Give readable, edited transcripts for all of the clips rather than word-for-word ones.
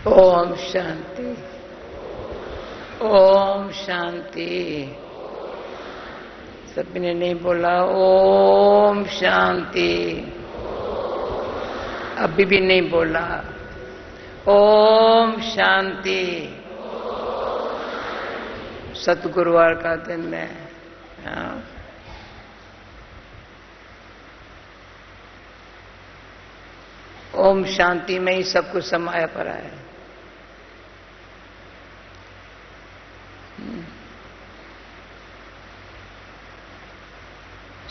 ओम शांति। ओम शांति। सबने नहीं बोला ओम शांति। अभी भी नहीं बोला ओम शांति। सतगुरुवार का दिन है। हाँ। ओम शांति में ही सब कुछ समाया पड़ा है।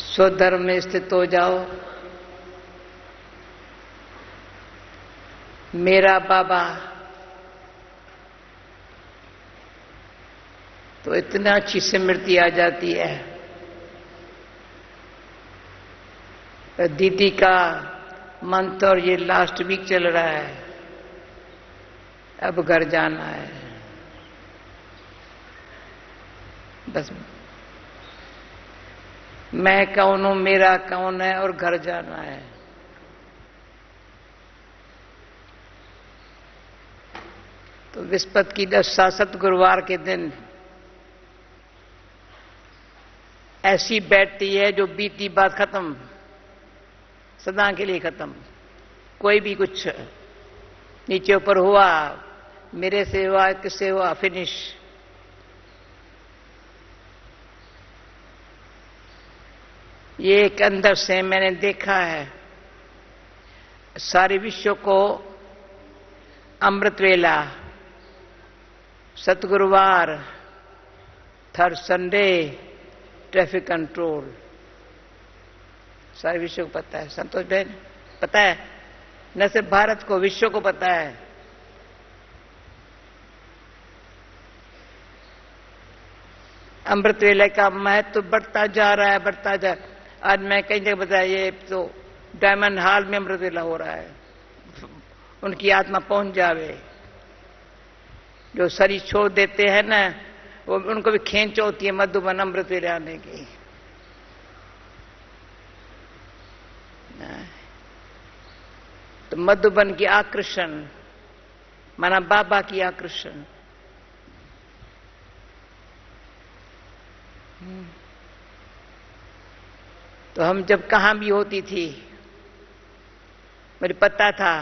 स्वधर्म में स्थित हो जाओ। मेरा बाबा तो इतना अच्छी स्मृति आ जाती है। दीदी का मंत्र ये लास्ट वीक चल रहा है। अब घर जाना है बस। मैं कौन हूं, मेरा कौन है और घर जाना है। तो विस्पत की दशा सतगुरुवार के दिन ऐसी बैठती है जो बीती बात खत्म, सदा के लिए खत्म। कोई भी कुछ नीचे ऊपर हुआ, मेरे से हुआ, किससे हुआ, फिनिश। ये एक अंदर से मैंने देखा है। सारे विश्व को अमृत वेला, सतगुरुवार, थर्ड संडे, ट्रैफिक कंट्रोल, सारे विश्व को पता है। संतोष बहन पता है? न सिर्फ भारत को, विश्व को पता है। अमृत वेला का महत्व बढ़ता जा रहा है, बढ़ता जा। आज मैं कई जगह बताया, ये तो डायमंड हॉल में अमृत वेला हो रहा है। उनकी आत्मा पहुंच जावे। जो शरीर छोड़ देते हैं ना, वो उनको भी खींच होती है मधुबन अमृत वेले आने की। तो मधुबन की आकर्षण माना बाबा की आकर्षण। तो हम जब कहां भी होती थी, मुझे पता था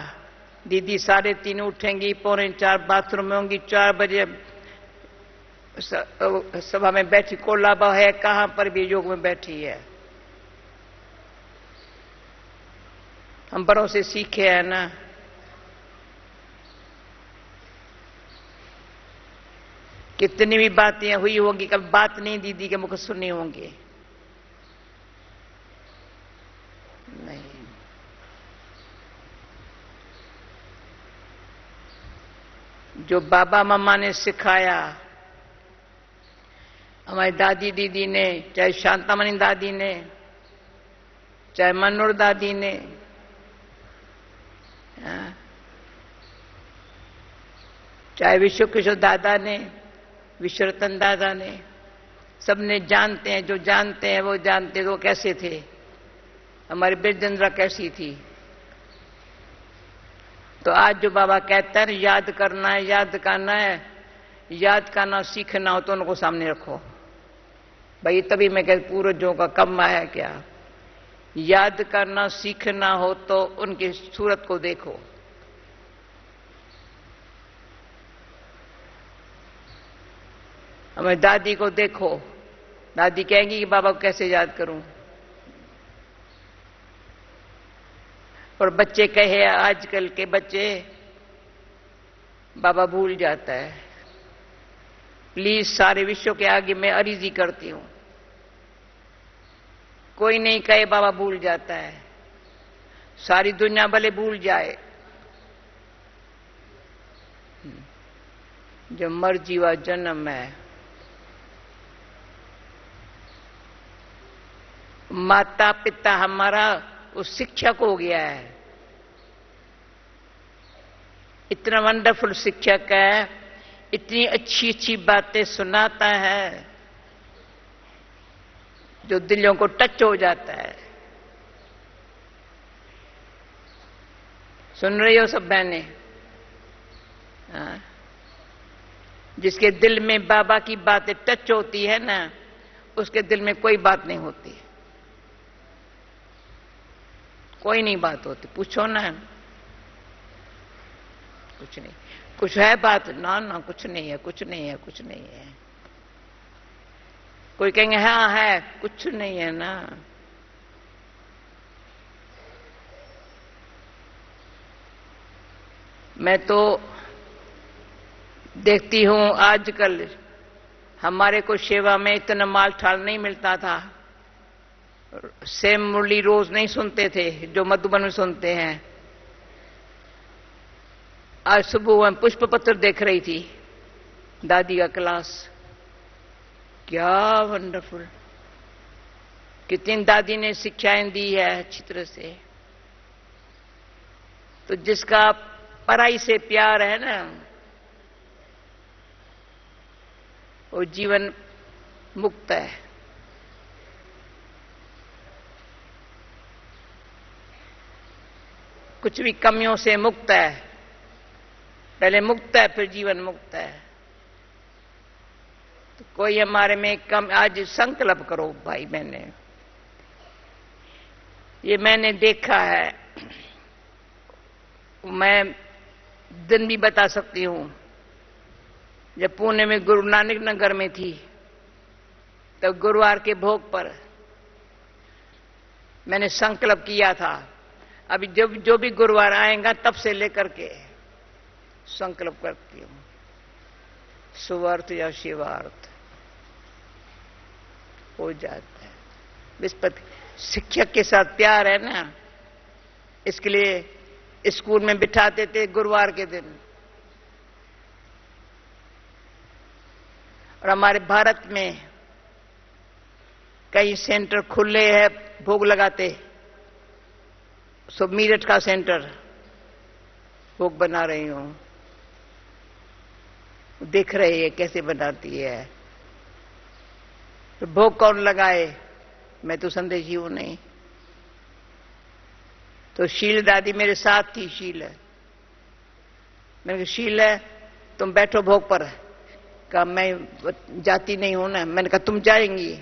दीदी 3:30 उठेंगी, 3:45 बाथरूम में होंगी, 4 बजे सभा में बैठी। कोलाबा है, कहां पर भी योग में बैठी है। हम बड़ों से सीखे हैं ना। कितनी भी बातें हुई होंगी, कभी बात नहीं दीदी के मुख सुनी होंगी। नहीं, जो बाबा मम्मा ने सिखाया, हमारी दादी दीदी ने, चाहे शांतामणि दादी ने, चाहे मनोर दादी ने, चाहे विश्व किशोर दादा ने, विश्वरतन दादा ने, सबने जानते हैं। जो जानते हैं वो जानते हैं वो कैसे थे। हमारी बिरजंद्रा कैसी थी। तो आज जो बाबा कहते हैं याद करना है, याद करना है, याद करना सीखना हो तो उनको सामने रखो भाई। तभी मैं कहती पूर्वजों का कम है क्या। याद करना सीखना हो तो उनकी सूरत को देखो। हमारी दादी को देखो। दादी कहेंगी कि बाबा को कैसे याद करूं। और बच्चे कहे, आजकल के बच्चे बाबा भूल जाता है। प्लीज सारे विश्व के आगे मैं अर्जी करती हूं, कोई नहीं कहे बाबा भूल जाता है। सारी दुनिया भले भूल जाए, जो मर्जी व जन्म है। माता पिता हमारा वो शिक्षक हो गया है। इतना वंडरफुल शिक्षक है, इतनी अच्छी अच्छी बातें सुनाता है जो दिलों को टच हो जाता है। सुन रही हो सब बहनें? हाँ। जिसके दिल में बाबा की बातें टच होती है ना, उसके दिल में कोई बात नहीं होती, कोई नहीं बात होती। पूछो ना, कुछ नहीं। कुछ है बात? ना ना, कुछ नहीं है, कुछ नहीं है, कुछ नहीं है। कोई कहेंगे हाँ है, कुछ नहीं है ना। मैं तो देखती हूं आजकल हमारे को सेवा में इतना माल ठाल नहीं मिलता था। सेम मुरली रोज नहीं सुनते थे जो मधुबन में सुनते हैं। आज सुबह मैं पुष्प पत्र देख रही थी, दादी का क्लास, क्या वंडरफुल, कितनी दादी ने शिक्षाएं दी है अच्छी तरह से। तो जिसका पढ़ाई से प्यार है ना, वो जीवन मुक्त है। कुछ भी कमियों से मुक्त है। पहले मुक्त है, फिर जीवन मुक्त है। तो कोई हमारे में कम, आज संकल्प करो भाई बहने। ये मैंने देखा है, मैं दिन भी बता सकती हूं। जब पुणे में गुरु नानक नगर में थी, तब गुरुवार के भोग पर मैंने संकल्प किया था, अभी जब जो भी गुरुवार आएगा तब से लेकर के संकल्प करती हूं, सुवर्थ या शिवार्थ हो जाता है। विस्पति शिक्षक के साथ प्यार है ना, इसके लिए स्कूल में बिठाते थे गुरुवार के दिन। और हमारे भारत में कई सेंटर खुले हैं भोग लगाते। सब मीरठ का सेंटर भोग बना रही हूं, देख रही है कैसे बनाती है। तो भोग कौन लगाए? मैं तो संदेशी हूं नहीं। तो शील दादी मेरे साथ थी। शील है, मैंने कहा शील है तुम बैठो भोग पर। कहा मैं जाती नहीं हूं ना। मैंने कहा तुम जाएंगी।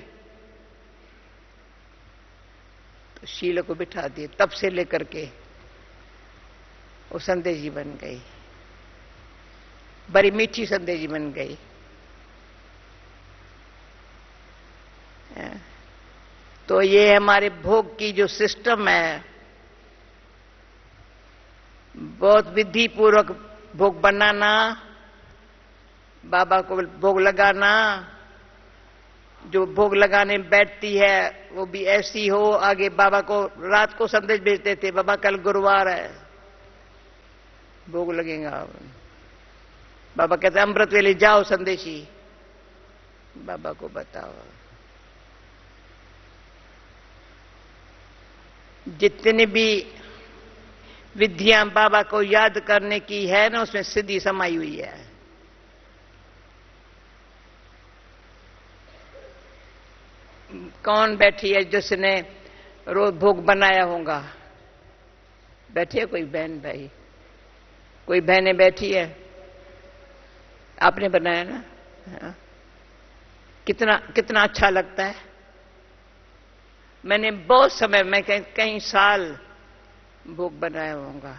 तो शील को बिठा दिए। तब से लेकर के वो संदेशी बन गई, बड़ी मीठी संदेशी बन गई। तो ये हमारे भोग की जो सिस्टम है, बहुत विधि पूर्वक भोग बनाना, बाबा को भोग लगाना। जो भोग लगाने बैठती है वो भी ऐसी हो। आगे बाबा को रात को संदेश भेजते थे, बाबा कल गुरुवार है, भोग लगेगा। बाबा कहते अमृत वेले जाओ संदेशी, बाबा को बताओ। जितनी भी विधियां बाबा को याद करने की है ना, उसमें सिद्धि समाई हुई है। कौन बैठी है जिसने रोज भोग बनाया होगा? बैठी है कोई बहन भाई? कोई बहनें बैठी है? आपने बनाया ना? हाँ। कितना कितना अच्छा लगता है। मैंने बहुत समय में कई साल भोग बनाया होगा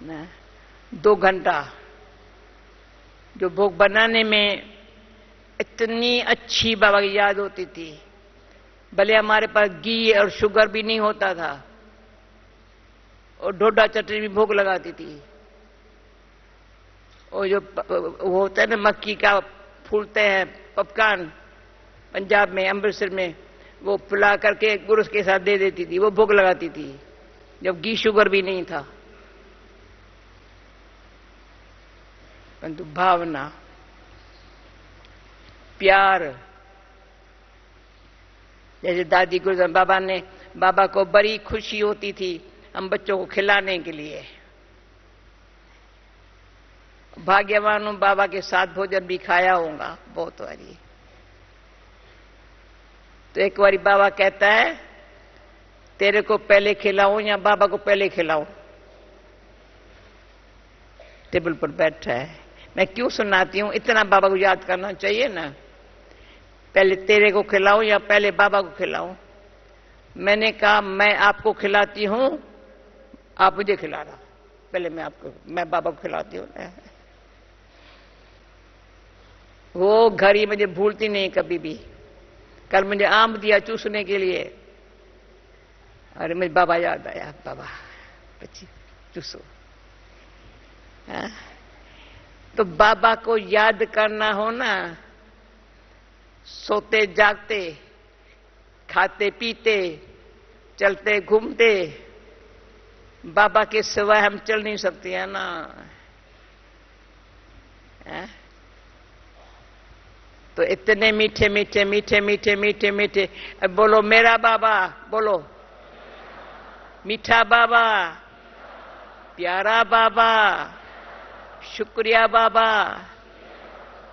ना। 2 घंटा जो भोग बनाने में इतनी अच्छी बाबा की याद होती थी। भले हमारे पास घी और शुगर भी नहीं होता था, और ढोडा चटनी भी भोग लगाती थी। और जो वो होता है ना, मक्की का फूलते हैं पपकान, पंजाब में अमृतसर में, वो फुला करके गुरु के साथ दे देती थी, वो भोग लगाती थी जब घी शुगर भी नहीं था। परंतु भावना, प्यार, जैसे दादी गुरु बाबा ने, बाबा को बड़ी खुशी होती थी हम बच्चों को खिलाने के लिए। भाग्यवान हूं, बाबा के साथ भोजन भी खाया होगा बहुत बारी। तो एक बारी बाबा कहता है तेरे को पहले खिलाऊं या बाबा को पहले खिलाऊं? टेबल पर बैठा है। मैं क्यों सुनाती हूं? इतना बाबा को याद करना चाहिए ना। पहले तेरे को खिलाऊं या पहले बाबा को खिलाऊं? मैंने कहा मैं आपको खिलाती हूं, आप मुझे खिला रहा। पहले मैं बाबा को खिलाती हूं। वो घड़ी मुझे भूलती नहीं कभी भी। कल मुझे आम दिया चूसने के लिए, अरे मुझे बाबा याद आया, बाबा बच्ची चूसो। तो बाबा को याद करना हो ना, सोते जागते, खाते पीते, चलते घूमते, बाबा के सिवाय हम चल नहीं सकते हैं ना। तो इतने मीठे मीठे मीठे मीठे मीठे मीठे, अब बोलो मेरा बाबा, बोलो मीठा बाबा, प्यारा बाबा, शुक्रिया बाबा।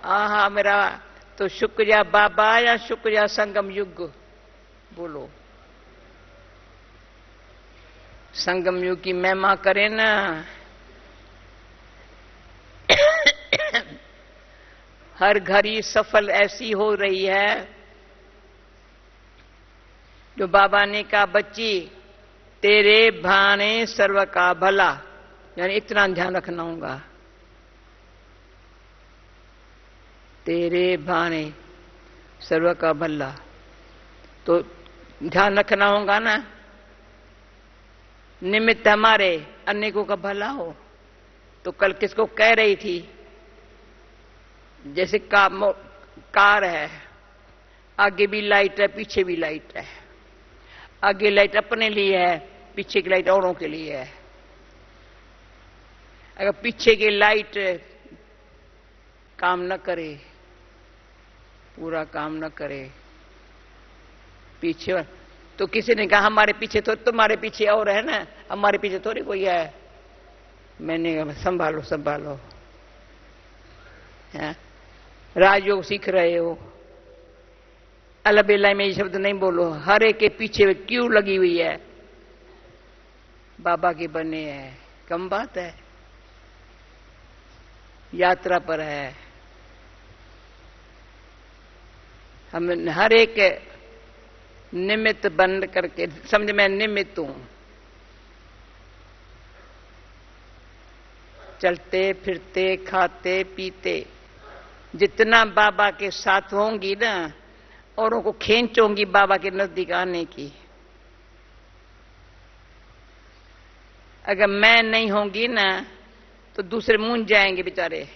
आहा मेरा, तो शुक्रिया बाबा या शुक्रिया संगम युग? बोलो। संगम युग की महिमा करें ना। हर घड़ी सफल ऐसी हो रही है, जो बाबा ने कहा बच्ची तेरे भाने सर्व का भला, यानी इतना ध्यान रखना होगा। तेरे भाने सर्व का भला, तो ध्यान रखना होगा ना। निमित्त हमारे अनेकों का भला हो। तो कल किसको कह रही थी, जैसे कार है, आगे भी लाइट है पीछे भी लाइट है। आगे लाइट अपने लिए है, पीछे की लाइट औरों के लिए है। अगर पीछे की लाइट काम न करे, पूरा काम न करे, पीछे, तो किसी ने कहा हमारे पीछे तो, तुम्हारे पीछे और है ना, हमारे पीछे थोड़ी कोई है। मैंने कहा संभालो संभालो। राजयोग सीख रहे हो, अलबेला में ये शब्द नहीं बोलो। हर एक के पीछे क्यों लगी हुई है? बाबा के बने हैं, कम बात है। यात्रा पर है, हम हर एक निमित्त बंद करके समझ, मैं निमित्त हूं। चलते फिरते खाते पीते, जितना बाबा के साथ होंगी ना, औरों को खींचोंगी बाबा के नजदीक आने की। अगर मैं नहीं होंगी ना, तो दूसरे मूंझ जाएंगे बेचारे।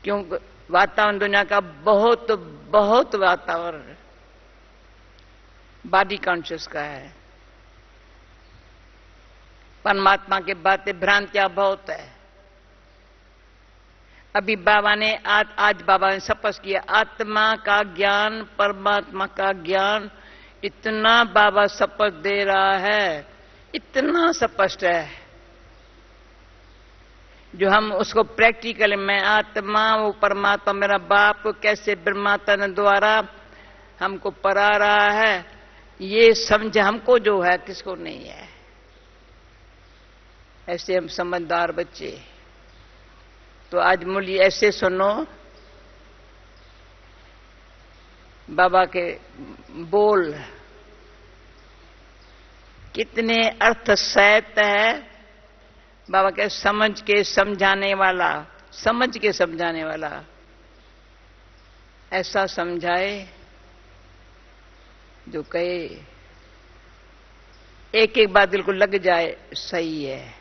क्यों? वातावरण दुनिया का बहुत बहुत वातावरण बॉडी कॉन्शियस का है। परमात्मा के बातें भ्रांतियां बहुत है। अभी बाबा ने आज बाबा ने स्पष्ट किया, आत्मा का ज्ञान, परमात्मा का ज्ञान, इतना बाबा स्पष्ट दे रहा है, इतना स्पष्ट है, जो हम उसको प्रैक्टिकल में आत्मा, वो परमात्मा मेरा बाप कैसे ब्रह्मात्मा द्वारा हमको पढ़ा रहा है, ये समझ हमको जो है, किसको नहीं है। ऐसे हम समझदार बच्चे। तो आज मूल्य ऐसे सुनो, बाबा के बोल कितने अर्थ सहित है। बाबा के समझ के समझाने वाला, समझ के समझाने वाला, ऐसा समझाए जो कहे एक एक बात दिल को लग जाए, सही है।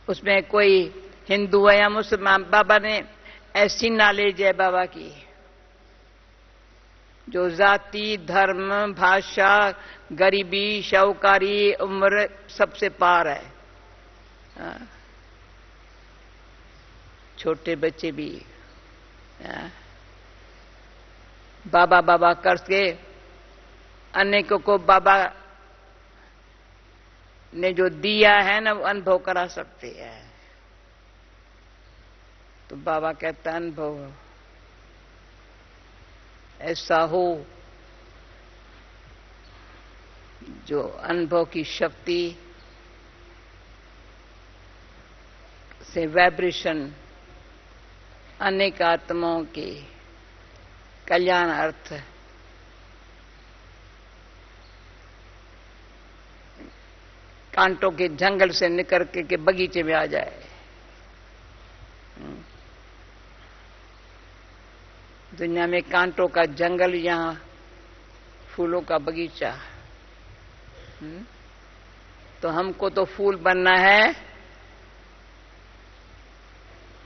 उसमें कोई हिंदू है या मुसलमान, बाबा ने ऐसी नॉलेज है बाबा की, जो जाति, धर्म, भाषा, गरीबी, शाहूकारी, उम्र सबसे पार है। छोटे बच्चे भी बाबा बाबा करके अनेकों को बाबा ने जो दिया है ना, वो अनुभव करा सकते हैं। तो बाबा कहता अनुभव ऐसा हो जो अनुभव की शक्ति से वाइब्रेशन अनेक आत्माओं के कल्याण अर्थ कांटों के जंगल से निकल के बगीचे में आ जाए। दुनिया में कांटों का जंगल, यहां फूलों का बगीचा। तो हमको तो फूल बनना है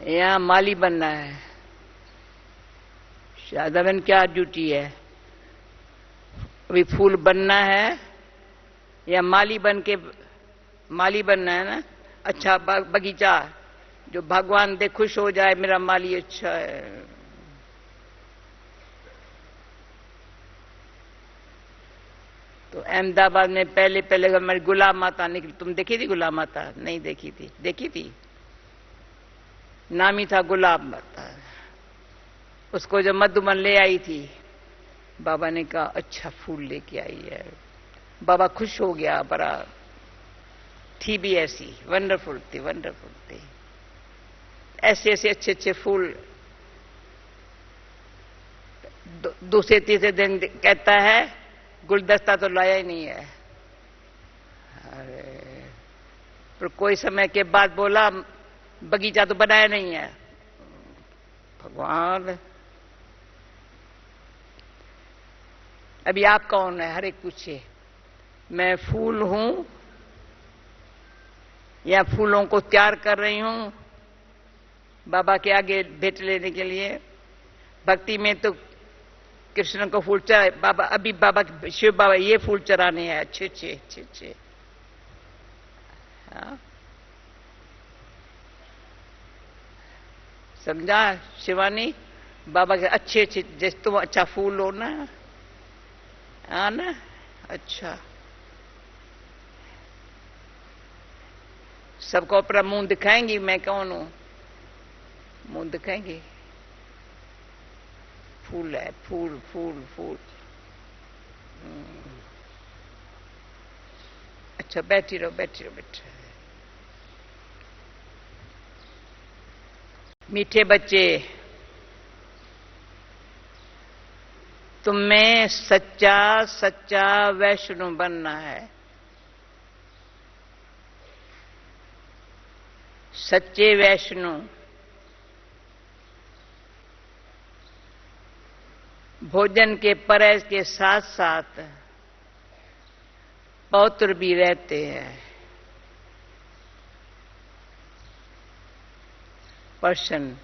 या माली बनना है? शायद क्या ड्यूटी है? अभी फूल बनना है या माली बनना है ना? अच्छा बगीचा जो भगवान दे खुश हो जाए, मेरा माली अच्छा है। तो अहमदाबाद में पहले हमारी गुलाब माता निकली। तुम देखी थी गुलाब माता? नहीं देखी थी? देखी थी? नाम ही था गुलाब माता। उसको जब मधुबन ले आई थी, बाबा ने कहा अच्छा फूल लेके आई है। बाबा खुश हो गया बड़ा। थी भी ऐसी वंडरफुल थी। ऐसे अच्छे अच्छे फूल। दूसरे तीसरे दिन कहता है गुलदस्ता तो लाया ही नहीं है। अरे पर कोई समय के बाद बोला बगीचा तो बनाया नहीं है। भगवान, अभी आप कौन है? हर एक पूछे मैं फूल हूं या फूलों को तैयार कर रही हूं बाबा के आगे भेंट लेने के लिए। भक्ति में तो कृष्ण को फूल चढ़ाए बाबा। अभी बाबा शिव बाबा ये फूल चढ़ाने हैं अच्छे। हाँ? समझा शिवानी? बाबा के अच्छे जैसे तुम अच्छा फूल हो ना, हाँ ना? अच्छा, सबको अपना मुंह दिखाएंगी मैं कौन हूं? मुंह दिखाएंगी। फूल है, फूल। अच्छा बैठी रहो। मीठे बच्चे, तुम्हें सच्चा वैष्णव बनना है। सच्चे वैष्णव भोजन के परहेज के साथ साथ पवित्र भी रहते हैं। प्रश्न,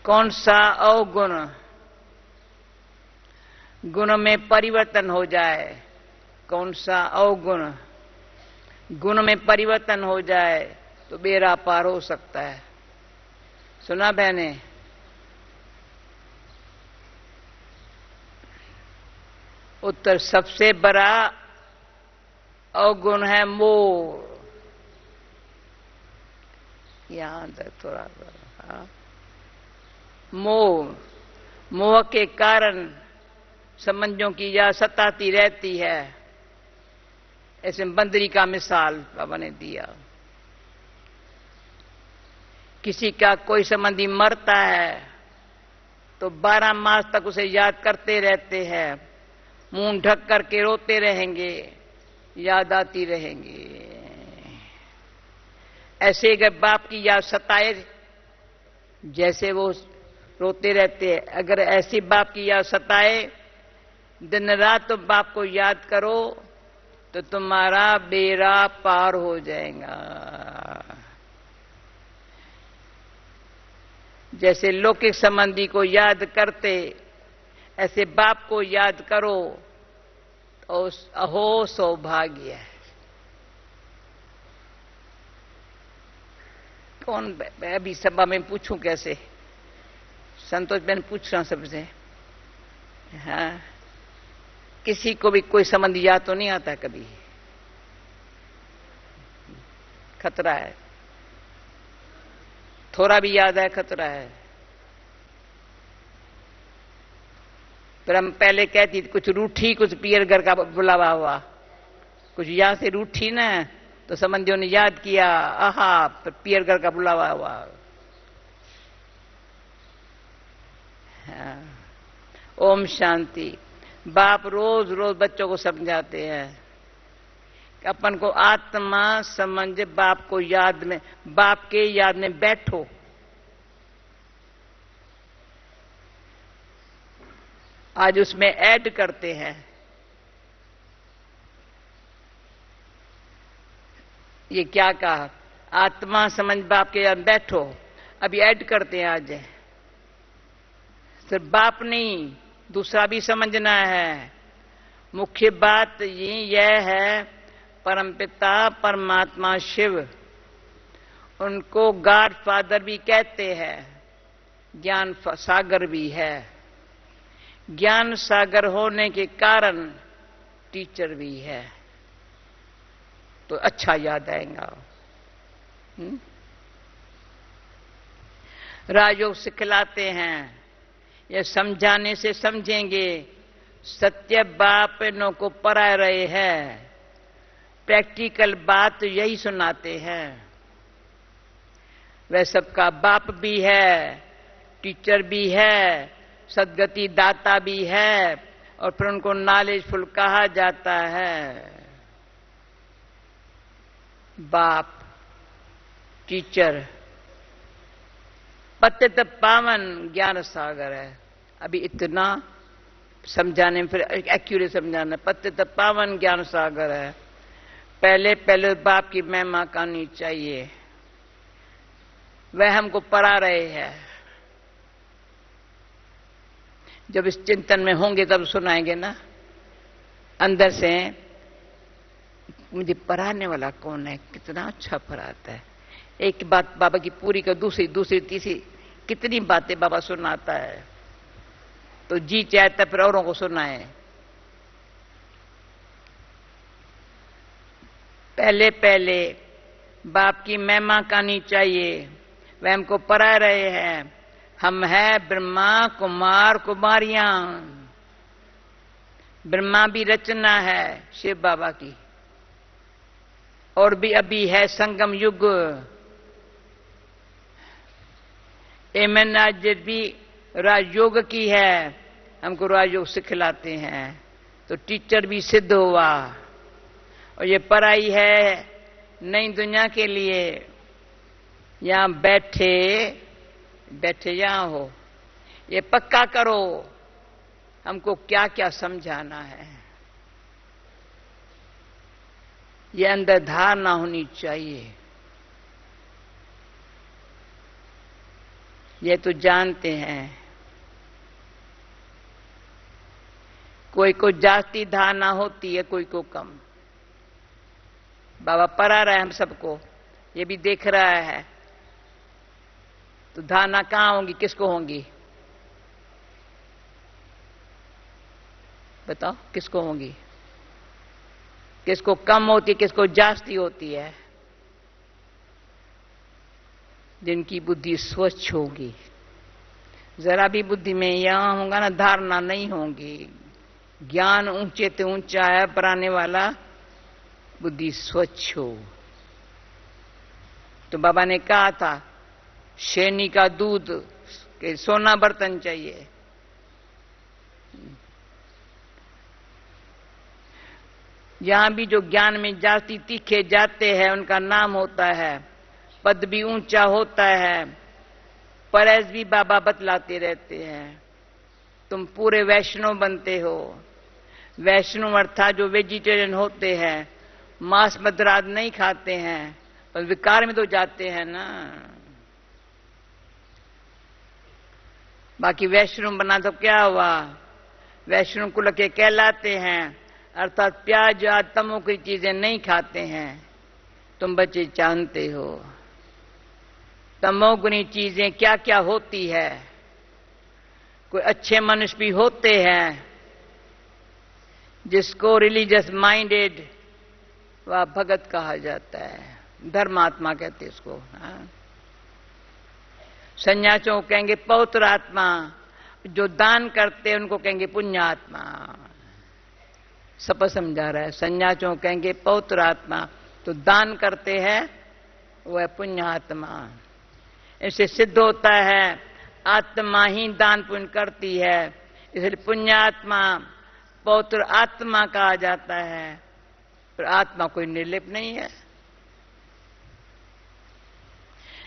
कौन सा अवगुण गुण में परिवर्तन हो जाए? कौन सा अवगुण गुण में परिवर्तन हो जाए तो बेड़ा पार हो सकता है? सुना बहने? उत्तर, सबसे बड़ा अवगुण है मोह। यहां तक थोड़ा मोह के कारण संबंधों की याद सताती रहती है। ऐसे बंदरी का मिसाल बाबा ने दिया। किसी का कोई संबंधी मरता है तो 12 मास तक उसे याद करते रहते हैं। मुंह ढक करके रोते रहेंगे, याद आती रहेंगी। ऐसे अगर बाप की याद सताए, जैसे वो रोते रहते हैं, अगर ऐसी बाप की याद सताए, दिन रात तो बाप को याद करो तो तुम्हारा बेड़ा पार हो जाएगा। जैसे लौकिक संबंधी को याद करते, ऐसे बाप को याद करो तो अहो सौभाग्य है। कौन मैं अभी सभा में पूछूं कैसे? संतोष बहन पूछ रहा सबसे। हाँ, किसी को भी कोई संबंध याद तो नहीं आता कभी? खतरा है। थोड़ा भी याद है खतरा है। पर हम पहले कहती थी कुछ रूठी, कुछ पियर घर का बुलावा हुआ, कुछ यहां से रूठी ना तो संबंधियों ने याद किया, आहा पियर घर का बुलावा हुआ। हाँ। ओम शांति। बाप रोज रोज बच्चों को समझाते हैं कि अपन को आत्मा समझ, बाप को याद में, बाप के याद में बैठो। आज उसमें ऐड करते हैं, ये क्या कहा, आत्मा समझ बाप के याद बैठो। अभी ऐड करते हैं आज, सिर्फ बाप नहीं दूसरा भी समझना है। मुख्य बात यह है, परमपिता परमात्मा शिव, उनको गॉड फादर भी कहते हैं, ज्ञान सागर भी है। ज्ञान सागर होने के कारण टीचर भी है, तो अच्छा याद आएगा। राजयोग सिखलाते हैं, ये समझाने से समझेंगे। सत्य बाप नो को पढ़ा रहे हैं, प्रैक्टिकल बात यही सुनाते हैं। वह सबका बाप भी है, टीचर भी है, सदगति दाता भी है, और फिर उनको नॉलेजफुल कहा जाता है। बाप, टीचर, पतित पावन ज्ञान सागर है। अभी इतना समझाने में, फिर एक्यूरेट समझाना, पतित पावन ज्ञान सागर है। पहले पहले बाप की महिमा करनी चाहिए, वह हमको पढ़ा रहे हैं। जब इस चिंतन में होंगे तब सुनाएंगे ना, अंदर से मुझे पढ़ाने वाला कौन है, कितना अच्छा पढ़ाता है। एक बात बाबा की पूरी कर, दूसरी दूसरी तीसरी, कितनी बातें बाबा सुनाता है। तो जी चाहता फिर औरों को सुनाए। पहले पहले बाप की महिमा करनी चाहिए, वह हमको पढ़ा रहे हैं। हम हैं ब्रह्मा कुमार कुमारियां। ब्रह्मा भी रचना है शिव बाबा की, और भी अभी है संगम युग। आज भी राजयोग की है, हमको राजयोग सिखलाते हैं, तो टीचर भी सिद्ध हुआ। और ये पढ़ाई है नई दुनिया के लिए। यहां बैठे बैठे यहां हो, ये पक्का करो हमको क्या क्या समझाना है। ये अंदर धारणा होनी चाहिए। ये तो जानते हैं, कोई को जाती धारणा होती है, कोई को कम। बाबा पढ़ा रहा है हम सबको, ये भी देख रहा है। तो धारणा कहां होंगी, किसको होंगी बताओ, किसको होंगी? किसको कम होती है, किसको जास्ती होती है? जिनकी बुद्धि स्वच्छ होगी। जरा भी बुद्धि में यहां होगा ना, धारणा नहीं होगी। ज्ञान ऊंचे से ऊंचा है, पढ़ाने वाला बुद्धि स्वच्छ हो। तो बाबा ने कहा था, शेनी का दूध के सोना बर्तन चाहिए। यहां भी जो ज्ञान में जाती तीखे जाते हैं, उनका नाम होता है, पद भी ऊंचा होता है। परैस भी बाबा बतलाते रहते हैं, तुम पूरे वैष्णव बनते हो। वैष्णव अर्थात जो वेजिटेरियन होते हैं, मांस मदिराद नहीं खाते हैं, पर विकार में तो जाते हैं ना। बाकी वैष्णव बना तो क्या हुआ, वैष्णव कुल के कहलाते हैं, अर्थात प्याज या तमो की चीजें नहीं खाते हैं। तुम बच्चे जानते हो तमोगुनी चीजें क्या क्या होती है। कोई अच्छे मनुष्य भी होते हैं, जिसको रिलीजियस माइंडेड वह भगत कहा जाता है, धर्मात्मा कहते इसको। सन्यासियों को कहेंगे पवित्र आत्मा, जो दान करते हैं उनको कहेंगे पुण्यात्मा। सब समझा रहा है। सन्यासियों को कहेंगे पवित्र आत्मा, तो दान करते हैं वो है पुण्यात्मा। इससे सिद्ध होता है आत्मा ही दान पुण्य करती है, इसलिए पुण्यात्मा पवित्र आत्मा कहा जाता है। पर आत्मा कोई निर्लिप नहीं है।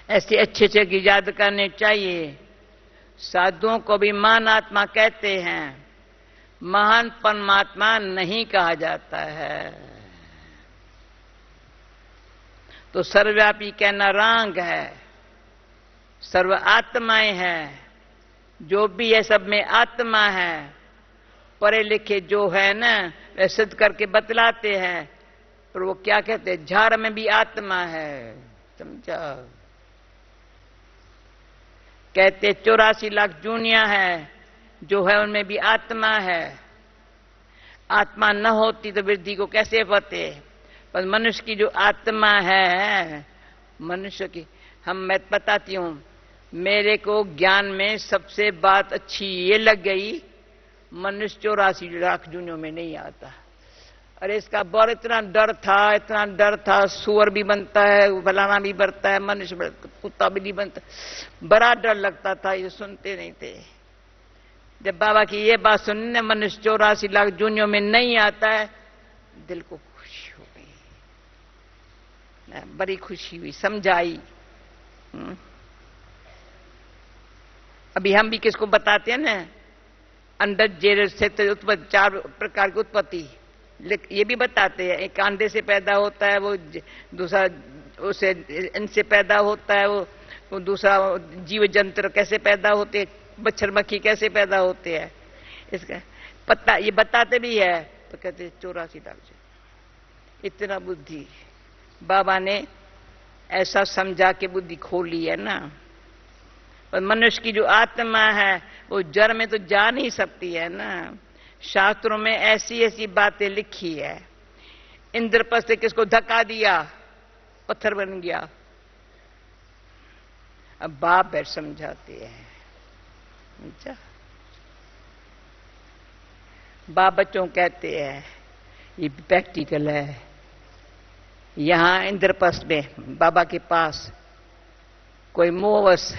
ऐसे अच्छे अच्छे की याद करने चाहिए। साधुओं को भी महान आत्मा कहते हैं, महान परमात्मा नहीं कहा जाता है। तो सर्वव्यापी कहना रांग है। सर्व आत्माएं हैं, जो भी है सब में आत्मा है। पढ़े लिखे जो है ना वे सिद्ध करके बतलाते हैं, पर वो क्या कहते हैं, झाड़ में भी आत्मा है। समझा? कहते 84 लाख जूनिया है, जो है उनमें भी आत्मा है। आत्मा न होती तो वृद्धि को कैसे पते। पर मनुष्य की जो आत्मा है, मनुष्य की, मैं बताती हूं, मेरे को ज्ञान में सबसे बात अच्छी ये लग गई, मनुष्य 84 लाख जूनियों में नहीं आता। अरे इसका बहुत इतना डर था, सुअर भी बनता है, फलाना भी बनता है, मनुष्य कुत्ता भी नहीं बनता। बड़ा डर लगता था, ये सुनते नहीं थे। जब बाबा की ये बात सुनने, मनुष्य 84 लाख जूनियों में नहीं आता है, दिल को खुशी हो गई, बड़ी खुशी हुई, समझाई। अभी हम भी किसको बताते हैं ना, अंडर जेर से उत्पत्ति, 4 प्रकार की उत्पत्ति ये भी बताते हैं। एक अंडे से पैदा होता है, वो दूसरा उसे इनसे पैदा होता है, वो दूसरा जीव जंत्र कैसे पैदा होते हैं, मच्छर मक्खी कैसे पैदा होते हैं, इसका पता ये बताते भी है। तो कहते 84 लाख इतना बुद्धि बाबा ने ऐसा समझा के बुद्धि खोली है ना। पर मनुष्य की जो आत्मा है वो जड़ में तो जा नहीं सकती है ना। शास्त्रों में ऐसी ऐसी बातें लिखी है। इंद्रप्रस्थ से किसको धक्का दिया, पत्थर बन गया। अब बाप बैठ समझाते हैं। अच्छा, बाप बच्चों कहते हैं ये प्रैक्टिकल है। यहां इंद्रप्रस्थ में बाबा के पास कोई मोहवश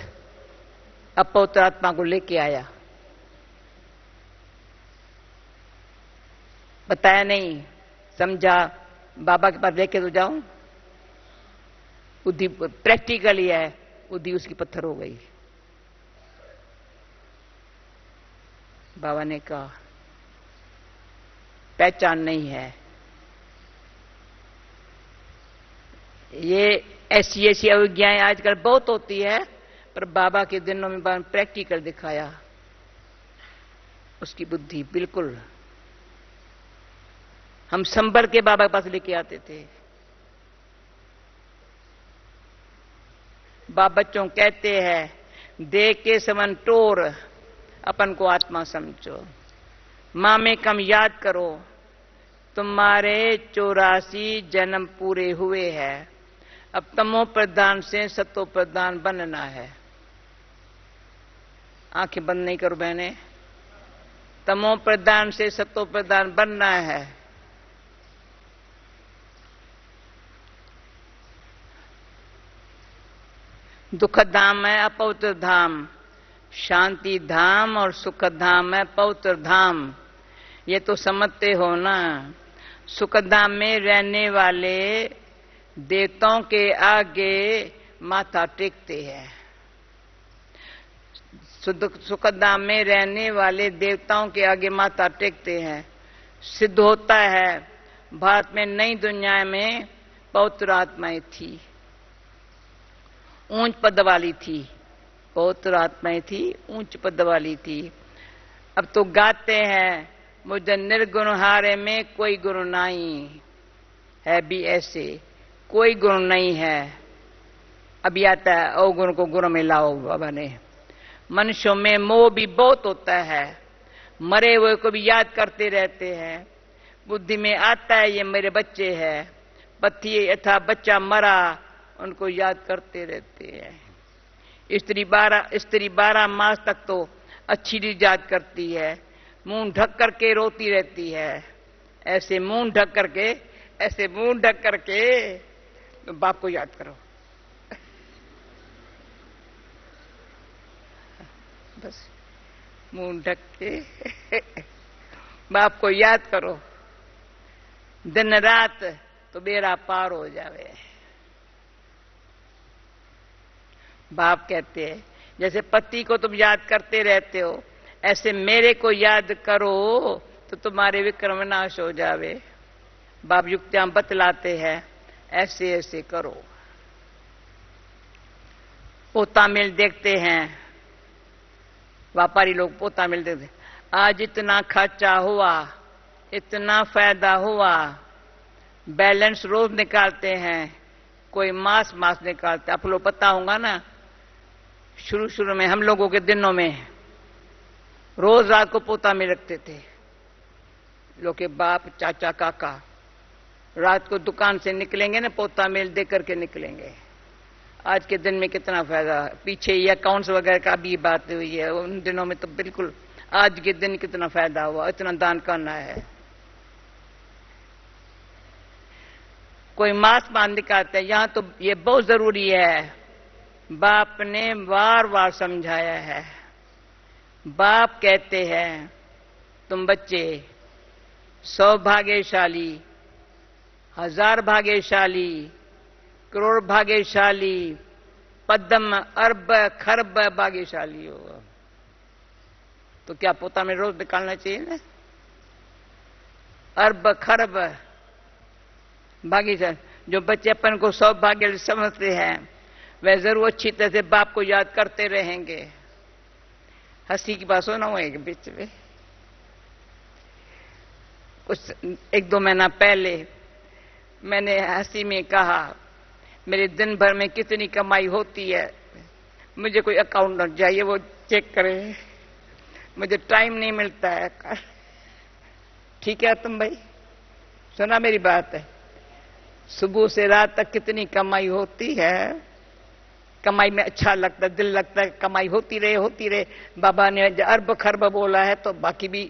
अपवित्र आत्मा को लेके आया, बताया नहीं, समझा, बाबा के पास लेके तो जाऊं। बुद्धि प्रैक्टिकल ही है, बुद्धि उसकी पत्थर हो गई। बाबा ने कहा पहचान नहीं है। ये ऐसी ऐसी अवज्ञाएं आजकल बहुत होती है, पर बाबा के दिनों में बाबा प्रैक्टिकल दिखाया। उसकी बुद्धि बिल्कुल, हम संभल के बाबा के पास लेके आते थे। बाप बच्चों कहते हैं देख के समन टोर, अपन को आत्मा समझो। माँ में कम याद करो, तुम्हारे 84 जन्म पूरे हुए हैं। अब तमो प्रधान से सतो प्रधान बनना है। आंखें बंद नहीं करो बहने। तमो प्रधान से सतो प्रधान बनना है। दुख धाम है अपवित्र धाम, शांति धाम और सुख धाम है पवित्र धाम। ये तो समझते हो ना। सुख धाम में रहने वाले देवताओं के आगे माथा टेकते हैं। सुख धाम में रहने वाले देवताओं के आगे माथा टेकते हैं। सिद्ध होता है भारत में नई दुनिया में पवित्र आत्माएं थी, ऊंच पद वाली थी। पवित्र आत्माएं थी, ऊंच पद वाली थी। अब तो गाते हैं मुझे निर्गुण हारे में कोई गुण नहीं है। भी ऐसे कोई गुण नहीं है। अभी आता है अवगुण को गुण में लाओ। बाबा ने मनुष्यों में मोह भी बहुत होता है। मरे हुए को भी याद करते रहते हैं। बुद्धि में आता है ये मेरे बच्चे हैं, पति यथा बच्चा मरा, उनको याद करते रहते हैं। स्त्री 12 मास तक तो अच्छी रीत याद करती है, मुंह ढक करके रोती रहती है। ऐसे मुंह ढक करके तो बाप को याद करो। बस मुंह ढक के बाप को याद करो दिन रात, तो बेड़ा पार हो जावे। बाप कहते हैं जैसे पति को तुम याद करते रहते हो, ऐसे मेरे को याद करो तो तुम्हारे विक्रम नाश हो जावे। बाप युक्तियां बतलाते हैं, ऐसे ऐसे करो। पोता मिल देखते हैं, व्यापारी लोग पोता मिल देखते, आज इतना खर्चा हुआ, इतना फायदा हुआ, बैलेंस रोज निकालते हैं, कोई मास निकालते। आप लोग पता होगा ना, शुरू में हम लोगों के दिनों में रोज रात को पोता में रखते थे लोग के बाप चाचा काका। रात को दुकान से निकलेंगे ना, पोता मेल दे करके निकलेंगे। आज के दिन में कितना फायदा, पीछे ये अकाउंट्स वगैरह का भी बात हुई है, उन दिनों में तो बिल्कुल। आज के दिन कितना फायदा हुआ, इतना दान करना है। कोई मास मान दिखाते हैं, यहां तो ये बहुत जरूरी है। बाप ने बार बार समझाया है। बाप कहते हैं तुम बच्चे 100 भाग्यशाली, 1000 भाग्यशाली, करोड़ भाग्यशाली, पद्म अरब खरब भाग्यशाली हो। तो क्या पोता में रोज निकालना चाहिए ना? अरब खरब भाग्यशाली। जो बच्चे अपन को सौभाग्य समझते हैं, वह जरूर अच्छी तरह से बाप को याद करते रहेंगे। हंसी की बात सुना हुआ एक बीच में, कुछ 1-2 महीना पहले मैंने हंसी में कहा, मेरे दिन भर में कितनी कमाई होती है, मुझे कोई अकाउंटेंट चाहिए, वो चेक करे, मुझे टाइम नहीं मिलता है। ठीक है तुम भाई, सुना मेरी बात है। सुबह से रात तक कितनी कमाई होती है, कमाई में अच्छा लगता है, दिल लगता है कमाई होती रहे। बाबा ने अरब खरब बोला है, तो बाकी भी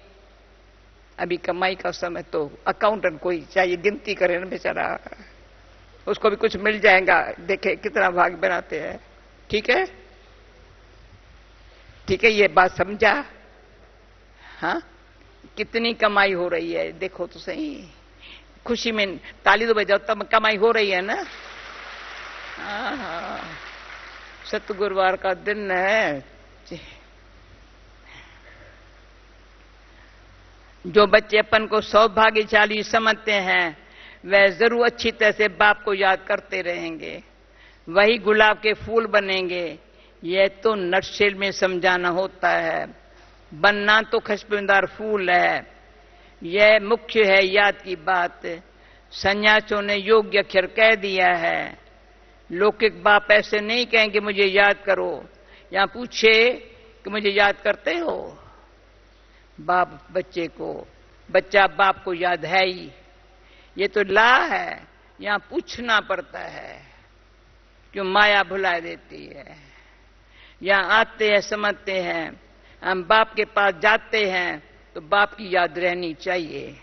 अभी कमाई का समय, तो अकाउंटेंट कोई चाहिए, गिनती करे ना बेचारा, उसको भी कुछ मिल जाएगा। देखे कितना भाग बनाते हैं। ठीक है, ठीक है, ये बात समझा? हाँ, कितनी कमाई हो रही है, देखो तो सही। खुशी में ताली तो बजाओ, तब कमाई हो रही है ना। हाँ, सतगुरुवार का दिन है। जो बच्चे अपन को सौभाग्यशाली समझते हैं, वह जरूर अच्छी तरह से बाप को याद करते रहेंगे, वही गुलाब के फूल बनेंगे। यह तो नटशेल में समझाना होता है। बनना तो खुशबूदार फूल है, यह मुख्य है याद की बात। सन्यासियों ने योग्य अक्षर कह दिया है। लौकिक बाप ऐसे नहीं कहेंगे मुझे याद करो, यहां पूछे कि मुझे याद करते हो? बाप बच्चे को, बच्चा बाप को याद है ही, ये तो ला है। यहां पूछना पड़ता है, क्यों माया भुला देती है। यहां आते हैं, समझते हैं, हम बाप के पास जाते हैं तो बाप की याद रहनी चाहिए।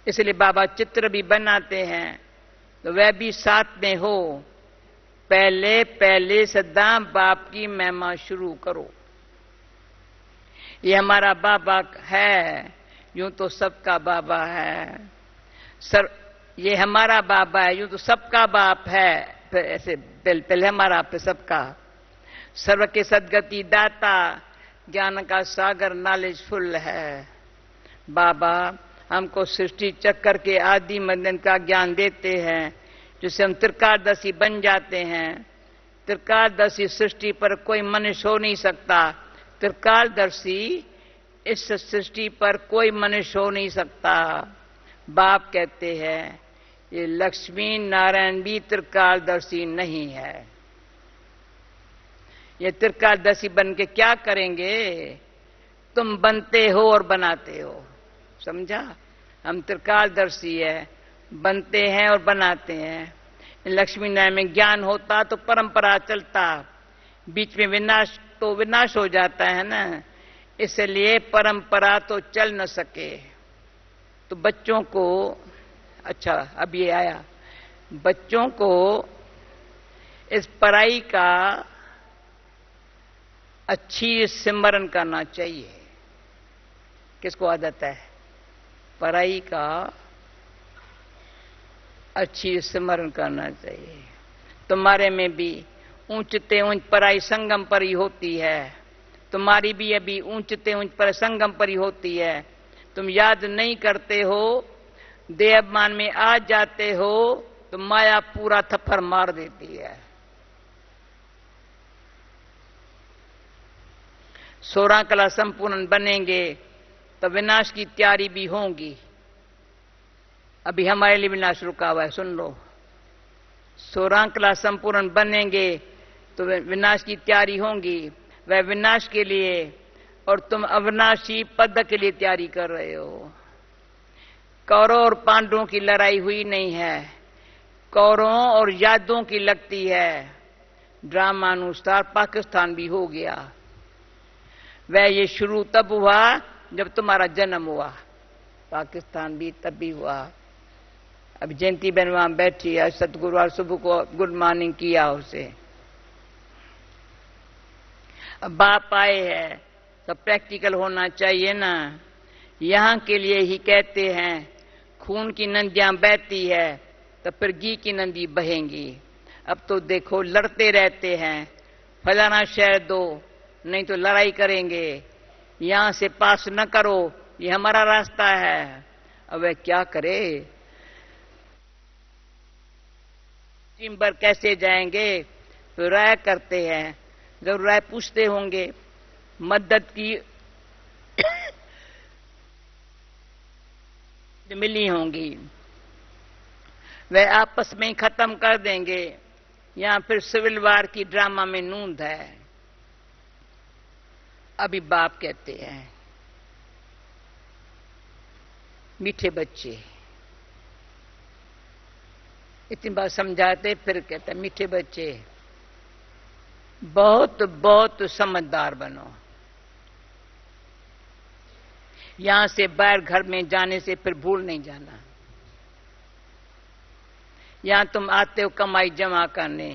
इसलिए बाबा चित्र भी बनाते हैं, तो वह भी साथ में हो। पहले पहले सदा बाप की महिमा शुरू करो। ये हमारा बाबा है, यूं तो सबका बाबा है। ये हमारा बाबा है, यूं तो सबका बाप है। ऐसे पहले हमारा, फिर सबका। सर्व के सदगति दाता, ज्ञान का सागर नॉलेजफुल है। बाबा हमको सृष्टि चक्कर के आदि मंदन का ज्ञान देते हैं, जिससे हम त्रिकालदर्शी बन जाते हैं। त्रिकालदर्शी सृष्टि पर कोई मनुष्य हो नहीं सकता। त्रिकालदर्शी इस सृष्टि पर कोई मनुष्य हो नहीं सकता। बाप कहते हैं ये लक्ष्मी नारायण भी त्रिकालदर्शी नहीं है। ये त्रिकालदर्शी बन के क्या करेंगे? तुम बनते हो और बनाते हो, समझा? हम त्रिकालदर्शी है, बनते हैं और बनाते हैं। लक्ष्मी नारायण में ज्ञान होता तो परंपरा चलता, बीच में विनाश तो विनाश हो जाता है ना। इसलिए परंपरा तो चल न सके। तो बच्चों को, अच्छा अब ये आया, बच्चों को इस पढ़ाई का अच्छी सिमरन करना चाहिए। किसको आदत है पढ़ाई का अच्छी सिमरन करना चाहिए? तुम्हारे में भी ऊंचते ऊंच पढ़ाई संगम पर ही होती है। तुम्हारी भी अभी ऊंचते ऊंच पर संगम पर ही होती है। तुम याद नहीं करते हो, देहाभिमान में आ जाते हो तो माया पूरा थप्पड़ मार देती है। 16 कला संपूर्ण बनेंगे तो विनाश की तैयारी भी होगी। अभी हमारे लिए विनाश रुका हुआ है, सुन लो। 16 कला संपूर्ण बनेंगे तो विनाश की तैयारी होगी। वह विनाश के लिए और तुम अविनाशी पद के लिए तैयारी कर रहे हो। कौरवों और पांडवों की लड़ाई हुई नहीं है, कौरवों और यादवों की लगती है। ड्रामा अनुसार पाकिस्तान भी हो गया। वह ये शुरू तब हुआ जब तुम्हारा जन्म हुआ। पाकिस्तान भी तब भी हुआ। अब जयंती बहन वहां बैठी है, सतगुरुवार सुबह को गुड मॉर्निंग किया उसे। अब बाप आए हैं तो प्रैक्टिकल होना चाहिए ना। यहां के लिए ही कहते हैं खून की नदियां बहती है तो फिर घी की नदी बहेंगी। अब तो देखो लड़ते रहते हैं, फलाना शहर दो नहीं तो लड़ाई करेंगे, यहां से पास न करो, ये हमारा रास्ता है। अब वह क्या करे? टिम्बर कैसे जाएंगे? तो राय करते हैं। जब राय पूछते होंगे मदद की मिली होंगी, वह आपस में खत्म कर देंगे। यहां फिर सिविल वार की ड्रामा में नूंद है। अभी बाप कहते हैं मीठे बच्चे, इतनी बार समझाते फिर कहते मीठे बच्चे बहुत बहुत समझदार बनो। यहां से बाहर घर में जाने से फिर भूल नहीं जाना। यहां तुम आते हो कमाई जमा करने,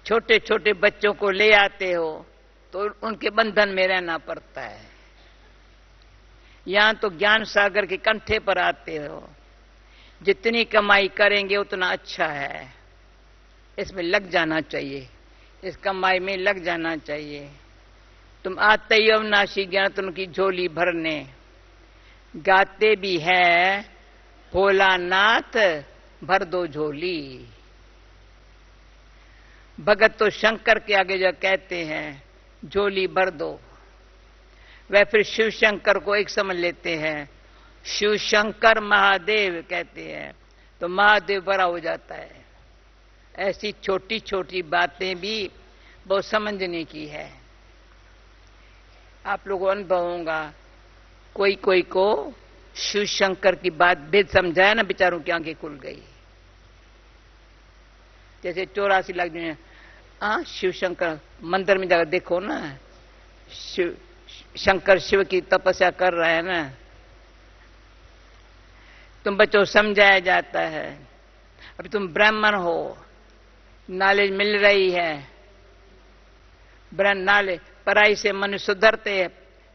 छोटे छोटे बच्चों को ले आते हो तो उनके बंधन में रहना पड़ता है। यहां तो ज्ञान सागर के कंठे पर आते हो। जितनी कमाई करेंगे उतना अच्छा है। इसमें लग जाना चाहिए, इस कमाई में लग जाना चाहिए। तुम आते ही अविनाशी ज्ञान उनकी झोली भरने। गाते भी है भोलानाथ भर दो झोली। भगत तो शंकर के आगे जो कहते हैं झोली भर दो, वह फिर शिव शंकर को एक समझ लेते हैं। शिव शंकर महादेव कहते हैं तो महादेव बड़ा हो जाता है। ऐसी छोटी छोटी बातें भी बहुत समझने की है। आप लोगों को अनुभव होगा, कोई कोई को शिव शंकर की बात भेद समझाया ना, बेचारों की आंखें खुल गई। जैसे 84 लाख दुनिया, शिव शंकर मंदिर में जाकर देखो ना, शिव शंकर शिव की तपस्या कर रहा है ना। तुम बच्चों समझाया जाता है। अभी तुम ब्राह्मण हो, नॉलेज मिल रही है। नॉलेज पढ़ाई से मनुष्य सुधरते हैं,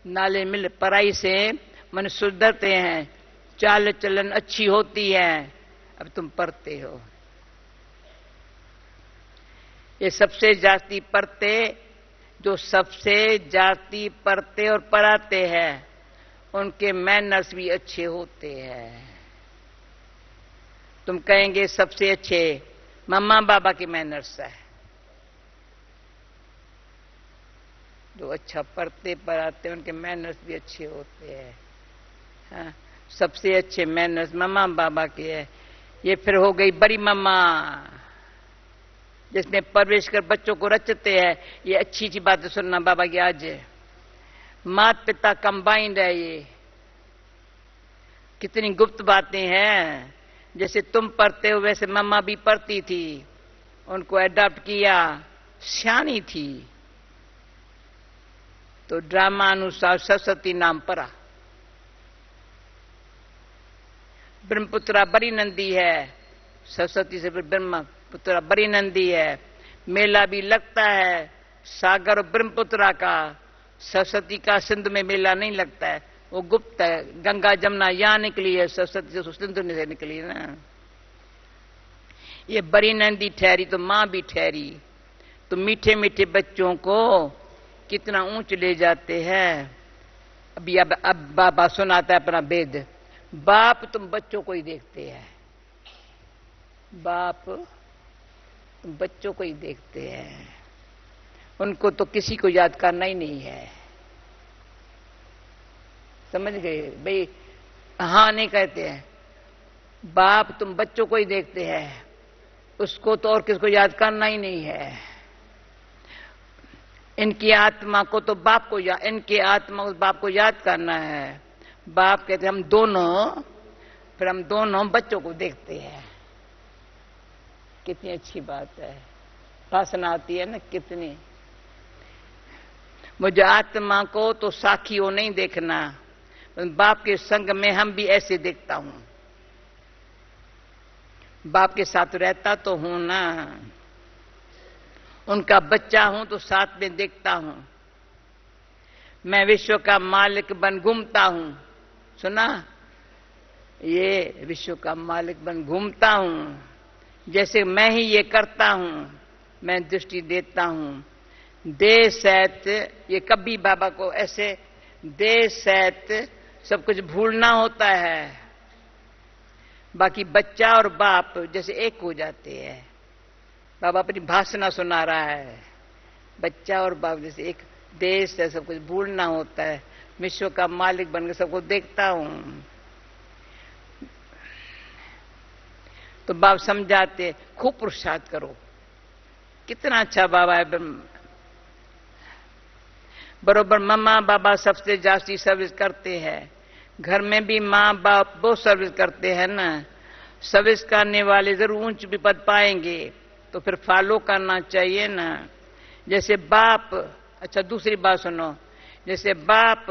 नॉलेज मिल पढ़ाई से मनुष्य सुधरते हैं, चाल चलन अच्छी होती है। अब तुम पढ़ते हो। ये सबसे जाति पढ़ते, जो सबसे जाति पढ़ते और पढ़ाते हैं उनके मैनर्स भी अच्छे होते हैं। तुम कहेंगे सबसे अच्छे मम्मा बाबा के मैनर्स है। जो अच्छा पढ़ते पढ़ाते उनके मैनर्स भी अच्छे होते हैं। हाँ, सबसे अच्छे मैनर्स मम्मा बाबा के है। ये फिर हो गई बड़ी मम्मा, जिसमें परवरिश कर बच्चों को रचते हैं। ये अच्छी अच्छी बातें सुनना बाबा की आज है। माता पिता कंबाइंड है। ये कितनी गुप्त बातें हैं। जैसे तुम पढ़ते हो वैसे मम्मा भी पढ़ती थी, उनको अडॉप्ट किया, सियानी थी तो ड्रामा अनुसार सरस्वती नाम पड़ा। ब्रह्मपुत्रा बड़ी नंदी है, सरस्वती से फिर ब्रह्मपुत्र बरीनंदी है। मेला भी लगता है सागर और ब्रह्मपुत्रा का, सरस्वती का सिंधु में मेला नहीं लगता है, वो गुप्त है। गंगा जमुना यहां निकली है, सरस्वती से सिंधु से निकली है ना। ये बरीनंदी ठहरी तो मां भी ठहरी। तो मीठे मीठे बच्चों को कितना ऊंच ले जाते हैं। अभी अब बाबा सुनाता है अपना वेद। बाप तुम बच्चों को ही देखते हैं, बाप तुम बच्चों को ही देखते हैं, उनको तो किसी को याद करना ही नहीं है। समझ गए भाई? हाँ नहीं कहते हैं, बाप तुम बच्चों को ही देखते हैं, उसको तो और किसको याद करना ही नहीं है। इनकी आत्मा को तो बाप को इनकी आत्मा को बाप को याद करना है। बाप कहते हम दोनों, फिर हम दोनों बच्चों को देखते हैं। कितनी अच्छी बात है, भाषण आती है ना कितनी। मुझे आत्मा को तो साखी हो नहीं देखना, बाप के संग में हम भी ऐसे देखता हूं। बाप के साथ रहता तो हूं ना, उनका बच्चा हूं तो साथ में देखता हूं। मैं विश्व का मालिक बन घूमता हूं, सुना? ये विश्व का मालिक बन घूमता हूं, जैसे मैं ही ये करता हूं, मैं दृष्टि देता हूं। देह सहित ये कभी बाबा को ऐसे देह सहित सब कुछ भूलना होता है। बाकी बच्चा और बाप जैसे एक हो जाते हैं। बाबा अपनी भाषण सुना रहा है, बच्चा और बाप जैसे एक, देश है सब कुछ भूलना होता है, विश्व का मालिक बनकर सबको देखता हूं। तो बाप समझाते खूब पुरुषार्थ करो। कितना अच्छा बाबा है। बरोबर मम्मा बाबा सबसे जास्ती सर्विस करते हैं, घर में भी माँ बाप बहुत सर्विस करते हैं ना। सर्विस करने वाले जरूर ऊंच भी पद पाएंगे, तो फिर फॉलो करना चाहिए ना। जैसे बाप, अच्छा दूसरी बात सुनो, जैसे बाप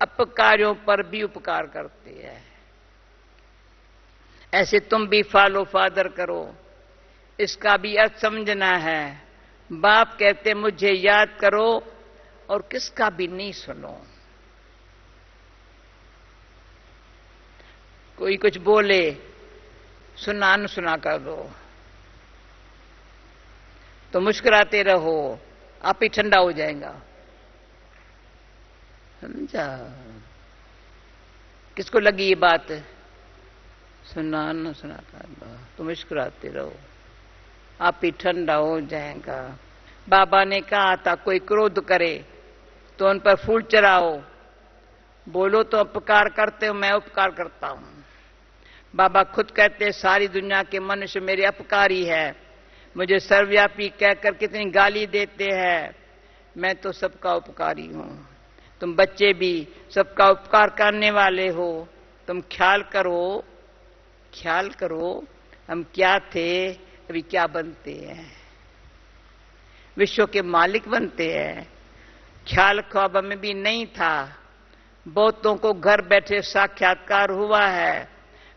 अपकारियों पर भी उपकार करते हैं, ऐसे तुम भी फॉलो फादर करो। इसका भी अर्थ समझना है। बाप कहते मुझे याद करो और किसका भी नहीं सुनो। कोई कुछ बोले, सुना न सुना कर दो, तो मुस्कुराते रहो, आप ही ठंडा हो जाएगा। समझा? किसको लगी ये बात? सुना न सुना कर दो, तो मुस्कुराते रहो, आप ही ठंडा हो जाएगा। बाबा ने कहा था कोई क्रोध करे तो उन पर फूल चढ़ाओ, बोलो तो उपकार करते हो, मैं उपकार करता हूं। बाबा खुद कहते सारी दुनिया के मनुष्य मेरे अपकारी है, मुझे सर्वव्यापी कहकर कितनी गाली देते हैं, मैं तो सबका उपकारी हूं। तुम बच्चे भी सबका उपकार करने वाले हो। तुम ख्याल करो, ख्याल करो हम क्या थे, अभी क्या बनते हैं। विश्व के मालिक बनते हैं। ख्याल ख्वाब में भी नहीं था। बहुतों को घर बैठे साक्षात्कार हुआ है,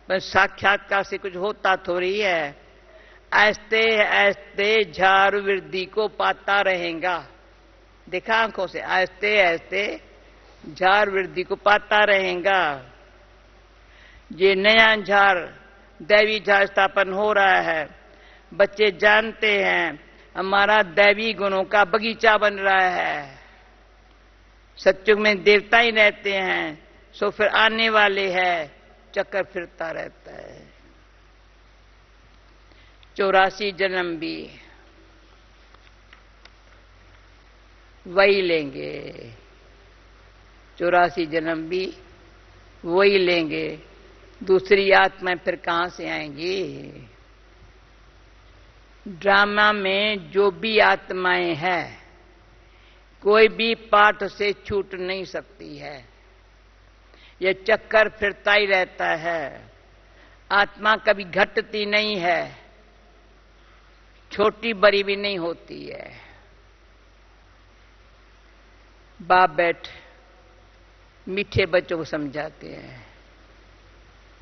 पर साक्षात्कार से कुछ होता थोड़ी है। ऐसते ऐसते झार वृद्धि को पाता रहेगा। देखा आंखों से, ऐसते ऐसते झार वृद्धि को पाता रहेगा। ये नया झार, दैवी झार स्थापन हो रहा है। बच्चे जानते हैं हमारा दैवी गुणों का बगीचा बन रहा है। सत्युग में देवता ही रहते हैं, सो फिर आने वाले हैं, चक्कर फिरता रहता है। 84 जन्म भी वही लेंगे, 84 जन्म भी वही लेंगे। दूसरी आत्माएं फिर कहां से आएंगी? ड्रामा में जो भी आत्माएं हैं, कोई भी पाठ से छूट नहीं सकती है। ये चक्कर फिरता ही रहता है। आत्मा कभी घटती नहीं है, छोटी बड़ी भी नहीं होती है। बाप बैठ मीठे बच्चों को समझाते हैं,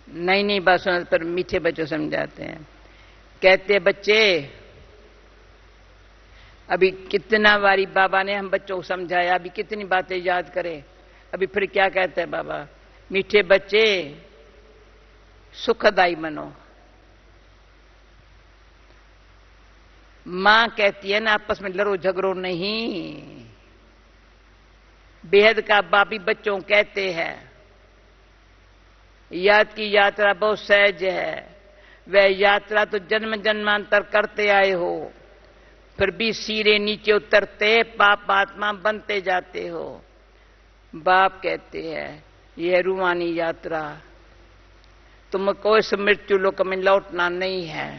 नई नई बात सुनने पर मीठे बच्चों को समझाते हैं। कहते बच्चे, अभी कितना बारी बाबा ने हम बच्चों को समझाया, अभी कितनी बातें याद करें। अभी फिर क्या कहते हैं बाबा, मीठे बच्चे सुखदाई बनो। मां कहती है ना, आपस में लड़ो झगड़ो नहीं। बेहद का बापी बच्चों कहते हैं, याद की यात्रा बहुत सहज है। वह यात्रा तो जन्म जन्मांतर करते आए हो, फिर भी सिरे नीचे उतरते पाप आत्मा बनते जाते हो। बाप कहते हैं यह रूहानी यात्रा, तुमको इस मृत्यु लोक में लौटना नहीं है।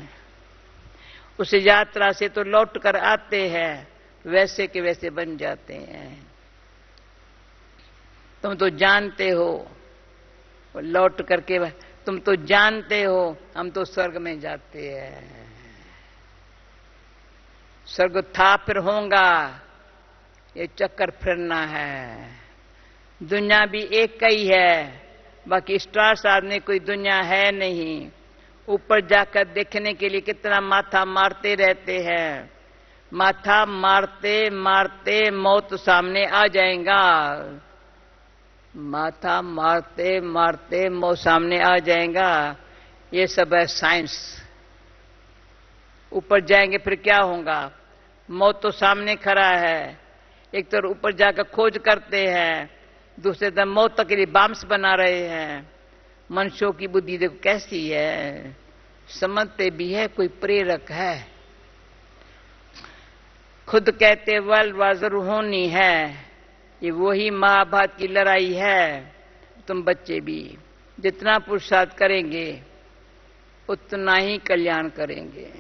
उस यात्रा से तो लौट कर आते हैं, वैसे के वैसे बन जाते हैं। तुम तो जानते हो, लौट करके तुम तो जानते हो हम तो स्वर्ग में जाते हैं। स्वर्ग था फिर होगा, ये चक्कर फिरना है। दुनिया भी एक ही है, बाकी स्टार साधने कोई दुनिया है नहीं। ऊपर जाकर देखने के लिए कितना माथा मारते रहते हैं। माथा मारते मारते मौत सामने आ जाएगा। माथा मारते मारते मौत सामने आ जाएगा। ये सब है साइंस। ऊपर जाएंगे फिर क्या होगा? मौत तो सामने खड़ा है। एक तरफ ऊपर जाकर खोज करते हैं, दूसरे तरफ मौत तक के लिए बाम्स बना रहे हैं। मनुष्यों की बुद्धि देखो कैसी है, समझते भी है, कोई प्रेरक है। खुद कहते वर्ल्ड वार जरूर होनी है, ये वही महाभारत की लड़ाई है। तुम बच्चे भी जितना पुरुषार्थ करेंगे उतना ही कल्याण करेंगे।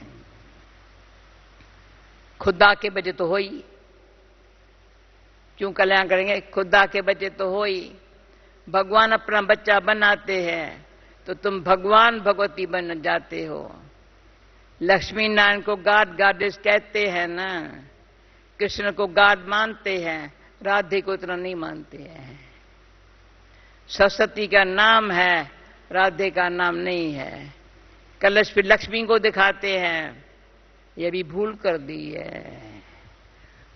खुदा के बचे तो हो ही, क्यों कल्याण करेंगे? खुदा के बचे तो हो ही। भगवान अपना बच्चा बनाते हैं तो तुम भगवान भगवती बन जाते हो। लक्ष्मी नारायण को गॉड गॉडेस कहते हैं ना, कृष्ण को गॉड मानते हैं, राधे को इतना नहीं मानते हैं। सरस्वती का नाम है, राधे का नाम नहीं है। कलश फिर लक्ष्मी को दिखाते हैं, ये भी भूल कर दी है।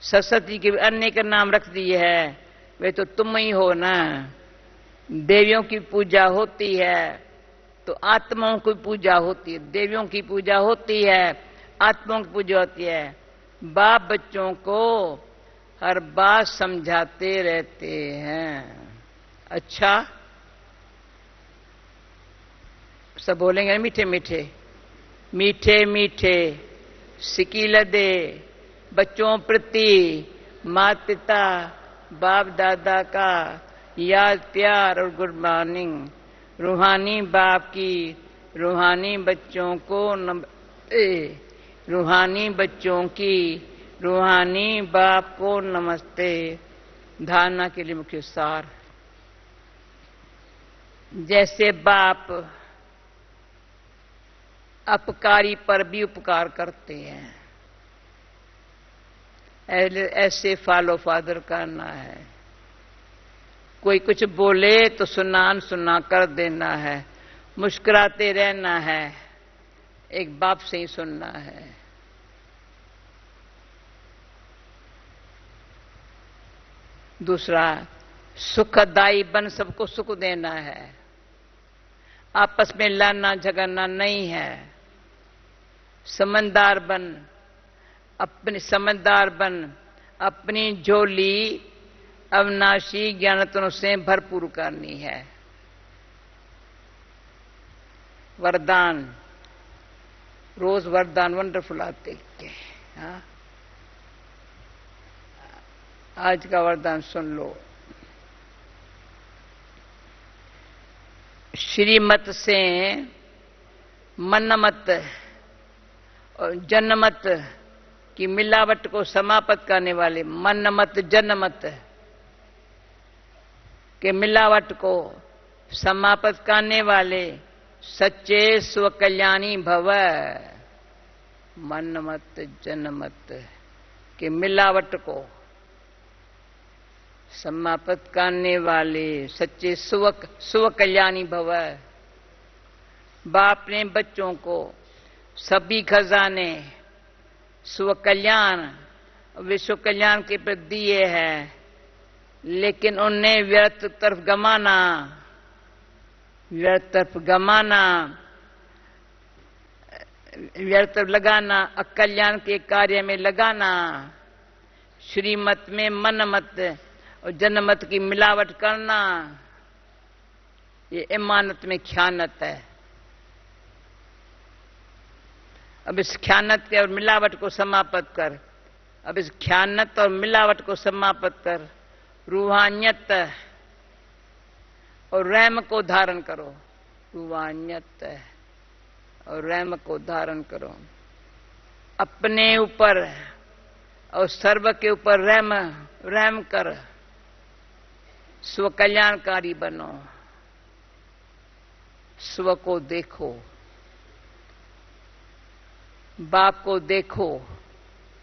सरस्वती के अन्य का नाम रख दी है, वे तो तुम ही हो ना। देवियों की पूजा होती है तो आत्माओं की पूजा होती है। देवियों की पूजा होती है, आत्माओं की पूजा होती है। बाप बच्चों को हर बात समझाते रहते हैं। अच्छा सब बोलेंगे मीठे मीठे मीठे मीठे सिकील दे बच्चों प्रति माता पिता बाप दादा का याद प्यार और गुड मॉर्निंग। रूहानी बाप की रूहानी बच्चों को रूहानी बच्चों की रूहानी बाप को नमस्ते। धारणा के लिए मुख्य सार, जैसे बाप अपकारी पर भी उपकार करते हैं, ऐसे फॉलो फादर करना है। कोई कुछ बोले तो सुना सुना कर देना है, मुस्कुराते रहना है, एक बाप से ही सुनना है। दूसरा, सुखदायी बन सबको सुख देना है। आपस में लड़ना झगड़ना नहीं है। समझदार बन, अपनी झोली अविनाशी ज्ञानतनों से भरपूर करनी है। वरदान, रोज वरदान वंडरफुल आते के। हाँ, आज का वरदान सुन लो। श्रीमत से मनमत और जनमत की मिलावट को समाप्त करने वाले, मनमत जनमत के मिलावट को समाप्त करने वाले सच्चे स्वकल्याणी भव। मनमत जनमत के मिलावट को समाप्त करने वाले सच्चे स्व कल्याणी भव। बाप ने बच्चों को सभी खजाने स्व कल्याण विश्व कल्याण के प्रति दिए हैं, लेकिन उन्हें व्यर्थ तरफ गमाना, व्यर्थ तरफ गमाना, व्यर्थ तरफ लगाना, अकल्याण के कार्य में लगाना, श्रीमत में मनमत और जनमत की मिलावट करना, ये इमानत में ख्यानत है। अब इस ख्यानत के और मिलावट को समाप्त कर, अब इस ख्यानत और मिलावट को समाप्त कर रूहानियत और रहम को धारण करो। रूहानियत और रहम को धारण करो। अपने ऊपर और सर्व के ऊपर रहम कर स्व कल्याणकारी बनो। स्व को देखो, बाप को देखो,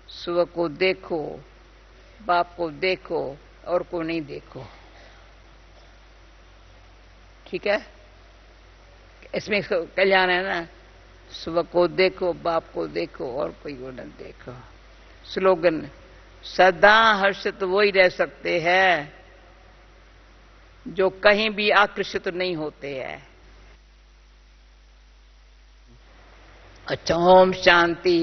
स्व को देखो, बाप को देखो और को नहीं देखो। ठीक है, इसमें कल्याण है ना। स्व को देखो, बाप को देखो और कोई को न देखो। स्लोगन, सदा हर्षित वही रह सकते हैं जो कहीं भी आकर्षित नहीं होते हैं। अच्छा, ओम शांति।